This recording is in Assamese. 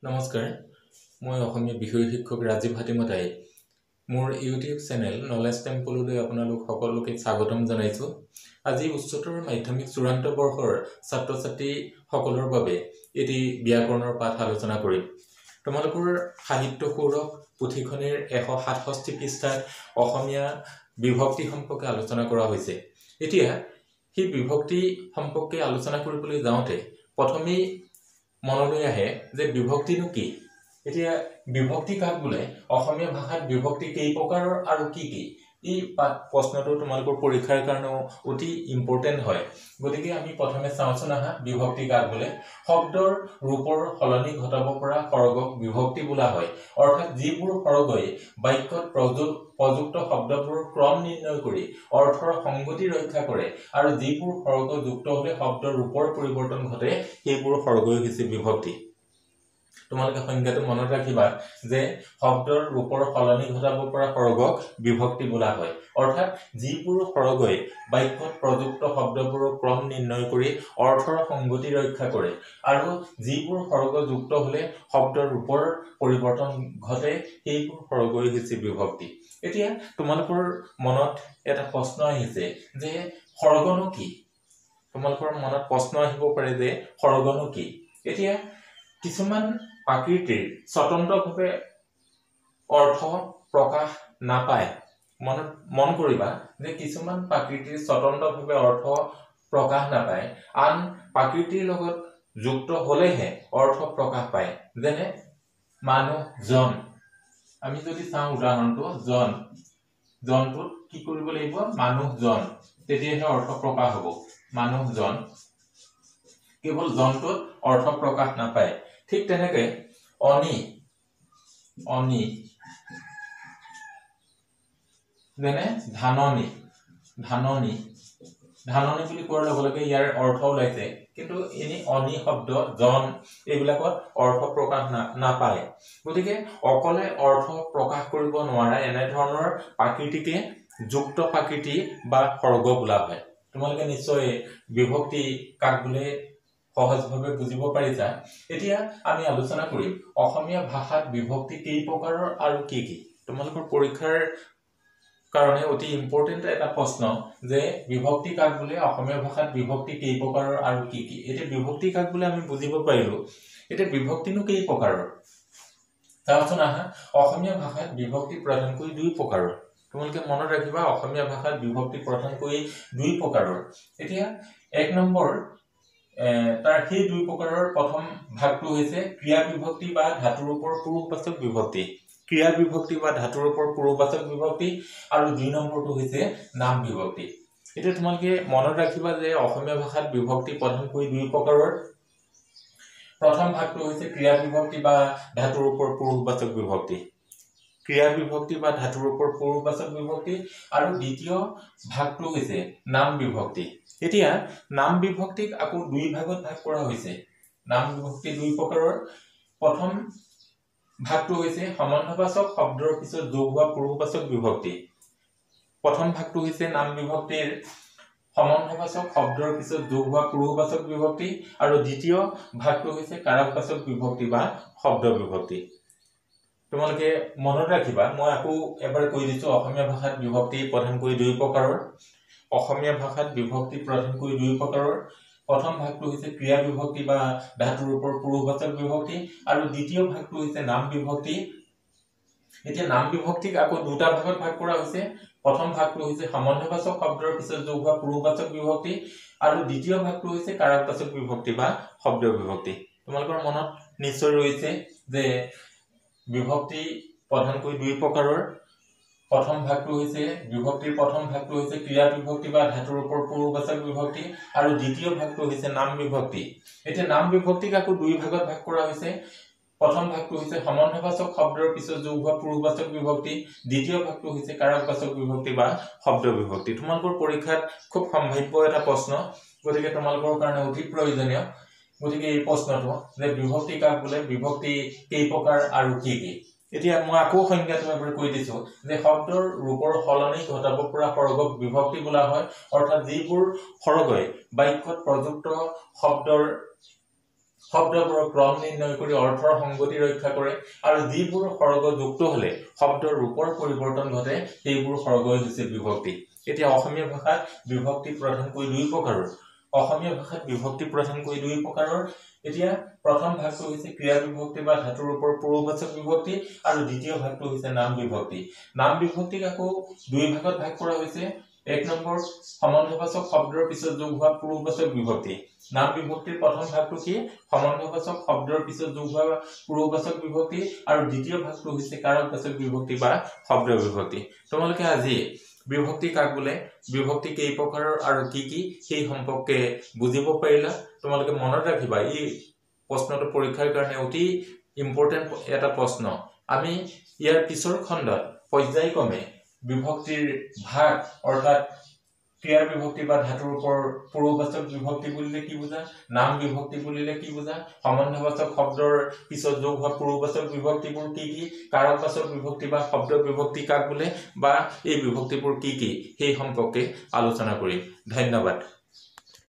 নমস্কাৰ মই অসমীয়া বিষয় শিক্ষক ৰাজীৱ হাতীমতাই মোৰ ইউটিউব চেনেল নলেজ টেম্পললৈ আপোনালোক সকলোকে স্বাগতম জনাইছো আজি উচ্চতৰ মাধ্যমিক চূড়ান্ত বৰ্ষৰ ছাত্ৰ ছাত্ৰী সকলৰ বাবে এটি ব্যাকৰণৰ পাঠ আলোচনা কৰিম তোমালোকৰ সাহিত্য সৌৰভ পুথিখনিৰ 167 পৃষ্ঠাত অসমীয়া বিভক্তি সম্পৰ্কে আলোচনা কৰা হৈছে এতিয়া সেই বিভক্তি সম্পৰ্কে আলোচনা কৰিবলৈ যাওঁতে প্ৰথমেই মনলৈ আহে যে বিভক্তিনো কি এতিয়া বিভক্তি কাক বোলে অসমীয়া ভাষাত বিভক্তি কেই প্ৰকাৰৰ আৰু কি কি এই প্ৰশ্নটো তোমালোকৰ পৰীক্ষাৰ কাৰণে অতি ইম্পৰ্টেন্ট হয় গতিকে আমি প্ৰথমে চাওঁচোন আহা বিভক্তি কাক বোলে শব্দৰ ৰূপৰ সলনি ঘটাব পৰা সৰগক বিভক্তি বোলা হয় অৰ্থাৎ যিবোৰ সৰগই বাক্যত প্ৰযুক্ত শব্দবোৰৰ ক্ৰম নিৰ্ণয় কৰি অৰ্থৰ সংগতি ৰক্ষা কৰে আৰু যিবোৰ সৰগ যুক্ত হলে শব্দৰ ৰূপৰ পৰিৱৰ্তন ঘটে সেইবোৰ সৰগই হৈছে বিভক্তি তোমালোকে সংজ্ঞাটো মনত ৰাখিবা যে শব্দৰ ৰূপৰ সলনি ঘটাব পৰা সৰগক বিভক্তি বোলা হয় অৰ্থাৎ যিবোৰ সৰগই বাক্যত প্ৰযুক্ত শব্দবোৰৰ ক্ৰম নিৰ্ণয় কৰি অৰ্থৰ সংগতি ৰক্ষা কৰে আৰু যিবোৰ সৰগ যুক্ত হলে শব্দৰ ৰূপৰ পৰিৱৰ্তন ঘটে সেইবোৰ সৰগই হৈছে বিভক্তি এতিয়া তোমালোকৰ মনত এটা প্ৰশ্ন আহিছে যে সৰগনো কি তোমালোকৰ মনত প্ৰশ্ন আহিব পাৰে যে সৰগনো কি এতিয়া কিছুমান প্ৰাকৃতিৰ স্বতন্ত্ৰভাৱে অৰ্থ প্ৰকাশ নাপায় মন কৰিবা যে কিছুমান প্ৰাকৃতিৰ স্বতন্ত্ৰভাৱে অৰ্থ প্ৰকাশ নাপায় আন প্ৰাকৃতিৰ লগত যুক্ত হলেহে অৰ্থ প্ৰকাশ পায় যেনে মানুহজন আমি যদি চাওঁ উদাহৰণটো জনটোত কি কৰিব লাগিব মানুহজন তেতিয়াহে অৰ্থ প্ৰকাশ হ'ব মানুহজন কেৱল জনটোত অৰ্থ প্ৰকাশ নাপায় ঠিক তেনেকৈ অনি যেনে ধাননি বুলি কোৱাৰ লগে লগে ইয়াৰ অৰ্থ ওলাইছে কিন্তু এনে অনি শব্দ জন এইবিলাকত অৰ্থ প্ৰকাশ নাপায় গতিকে অকলে অৰ্থ প্ৰকাশ কৰিব নোৱাৰা এনে ধৰণৰ প্ৰাকৃতিকে যুক্ত প্ৰাকৃতি বা সৰগ বোলা হয় তোমালোকে নিশ্চয় বিভক্তি কাক বোলে সহজভাৱে বুজিব পাৰিছা এতিয়া আমি আলোচনা কৰিম অসমীয়া ভাষাত বিভক্তি কেই প্ৰকাৰৰ আৰু কি কি তোমালোকৰ পৰীক্ষাৰ কাৰণে অতি ইম্পৰ্টেন্ট এটা প্ৰশ্ন যে বিভক্তি কাক বোলে অসমীয়া ভাষাত বিভক্তি কেই প্ৰকাৰৰ আৰু কি কি এতিয়া বিভক্তি কাক বোলে আমি বুজিব পাৰিলো এতিয়া বিভক্তিনো কেই প্ৰকাৰৰ চাওঁচোন আহা অসমীয়া ভাষাত বিভক্তি প্ৰধানকৈ দুই প্ৰকাৰৰ তোমালোকে মনত ৰাখিবা অসমীয়া ভাষাত বিভক্তি প্ৰধানকৈ দুই প্ৰকাৰৰ এতিয়া এক নম্বৰ তাৰ সেই দুই প্ৰকাৰৰ প্ৰথম ভাগটো হৈছে ক্ৰিয়া বিভক্তি বা ধাতুৰ ওপৰ পুৰুষবাচক বিভক্তি ক্ৰিয়া বিভক্তি বা ধাতুৰ ওপৰ পুৰুষবাচক বিভক্তি আৰু দুই নম্বৰটো হৈছে নাম বিভক্তি এটা তোমালোকে মনত ৰাখিবা যে অসমীয়া ভাষাত বিভক্তি প্ৰধানকৈ দুই প্ৰকাৰৰ প্ৰথম ভাগটো হৈছে ক্ৰিয়া বিভক্তি বা ধাতুৰ ওপৰ পুৰুষবাচক বিভক্তি ক্ৰিয়া বিভক্তি বা ধাতুৰ ওপৰ পুৰুষবাচক বিভক্তি আৰু দ্বিতীয় ভাগটো হৈছে নাম বিভক্তি এতিয়া নাম বিভক্তিক আকৌ দুই ভাগত ভাগ কৰা হৈছে নাম বিভক্তি দুই প্ৰকাৰৰ প্ৰথম ভাগটো হৈছে সম্বন্ধবাচক শব্দৰ পিছত যোগ হোৱা পুৰুষবাচক বিভক্তি প্ৰথম ভাগটো হৈছে নাম বিভক্তিৰ সম্বন্ধবাচক শব্দৰ পিছত যোগ হোৱা পুৰুষবাচক বিভক্তি আৰু দ্বিতীয় ভাগটো হৈছে কাৰকবাচক বিভক্তি বা শব্দ বিভক্তি তোমালোকে মনত ৰাখিবা মই আকৌ এবাৰ কৈ দিছো অসমীয়া ভাষাত বিভক্তি প্ৰধানকৈ দুই প্ৰকাৰৰ অসমীয়া ভাষাত বিভক্তি প্ৰধানকৈ দুই প্ৰকাৰৰ প্ৰথম ভাগটো হৈছে ক্ৰিয়া বিভক্তি বা ধাতুৰ ওপৰ পুৰুষবাচক বিভক্তি আৰু দ্বিতীয় ভাগটো হৈছে নাম বিভক্তি এতিয়া নাম বিভক্তিক আকৌ দুটা ভাগত ভাগ কৰা হৈছে প্ৰথম ভাগটো হৈছে সম্বন্ধবাচক শব্দৰ পিছত যোগ হোৱা পুৰুষবাচক বিভক্তি আৰু দ্বিতীয় ভাগটো হৈছে কাৰকবাচক বিভক্তি বা শব্দ বিভক্তি তোমালোকৰ মনত নিশ্চয় ৰৈছে যে বিভক্তি প্ৰধানকৈ দুই প্ৰকাৰৰ প্ৰথম ভাগটো হৈছে বিভক্তিৰ প্ৰথম ভাগটো হৈছে ক্ৰিয়া বিভক্তি বা ধাতুৰ ওপৰ পুৰুষবাচক বিভক্তি আৰু দ্বিতীয় ভাগটো হৈছে নাম বিভক্তি এতিয়া নাম বিভক্তিক আকৌ দুই ভাগত ভাগ কৰা হৈছে প্ৰথম ভাগটো হৈছে সম্বন্ধবাচক শব্দৰ পিছত যোগ হোৱা পুৰুষবাচক বিভক্তি দ্বিতীয় ভাগটো হৈছে কাৰকবাচক বিভক্তি বা শব্দ বিভক্তি তোমালোকৰ পৰীক্ষাত খুব সম্ভাৱ্য এটা প্ৰশ্ন গতিকে তোমালোকৰ কাৰণে অতি প্ৰয়োজনীয় গতিকে এই প্ৰশ্নটো যে বিভক্তি কাক বোলে বিভক্তি কেই প্ৰকাৰ আৰু কি কি এতিয়া মই আকৌ সংজ্ঞাটো এবাৰ কৈ দিছো যে শব্দৰ ৰূপৰ সলনি ঘটাব পৰা সৰগক বিভক্তি বোলা হয় অৰ্থাৎ যিবোৰ সৰগই বাক্যত প্ৰযুক্ত শব্দৰ শব্দবোৰৰ ক্ৰম নিৰ্ণয় কৰি অৰ্থৰ সংগতি ৰক্ষা কৰে আৰু যিবোৰ সৰ্গ যুক্ত হলে শব্দৰ ৰূপৰ পৰিৱৰ্তন ঘটে সেইবোৰ সৰ্গই হৈছে বিভক্তি এতিয়া অসমীয়া ভাষাত বিভক্তি প্ৰধানকৈ দুই প্ৰকাৰৰ অসমীয়া ভাষাত বিভক্তি প্ৰধানকৈ দুই প্ৰকাৰৰ এতিয়া প্ৰথম ভাগটো হৈছে ক্ৰিয়া বিভক্তি বা ধাতুৰ ওপৰ পূৰ্ববাচক বিভক্তি আৰু দ্বিতীয় ভাগটো হৈছে নাম বিভক্তি আকৌ দুই ভাগত ভাগ কৰা হৈছে এক নম্বৰ সম্বন্ধবাচক শব্দৰ পিছত যোগ হোৱা পূৰ্ববাচক বিভক্তি নাম বিভক্তিৰ প্ৰথম ভাগটো কি সম্বন্ধবাচক শব্দৰ পিছত যোগ হোৱা পূৰ্ববাচক বিভক্তি আৰু দ্বিতীয় ভাগটো হৈছে কাৰকবাচক বিভক্তি বা শব্দ বিভক্তি তোমালোকে আজি বিভক্তি কাক বোলে বিভক্তি কেই প্ৰকাৰৰ আৰু কি সেই সম্পৰ্কে বুজিব পাৰিলা তোমালোকে মনত ৰাখিবা এই প্ৰশ্নটো পৰীক্ষাৰ কাৰণে অতি ইম্পৰ্টেন্ট এটা প্ৰশ্ন আমি ইয়াৰ পিছৰ খণ্ডত পৰ্যায়ক্ৰমে বিভক্তিৰ ভাগ অৰ্থাৎ ক্ৰিয়াৰ বিভক্তি বা ধাতুৰ ওপৰ পূৰ্ববাচক বিভক্তি বুলিলে কি বুজা নাম বিভক্তি বুলিলে কি বুজা সম্বন্ধবাচক শব্দৰ পিছত যোগ হোৱা পূৰ্ববাচক বিভক্তিবোৰ কি কাৰকবাচক বিভক্তি বা শব্দ বিভক্তি কাক বোলে বা এই বিভক্তিবোৰ কি সেই সম্পৰ্কে আলোচনা কৰিম ধন্যবাদ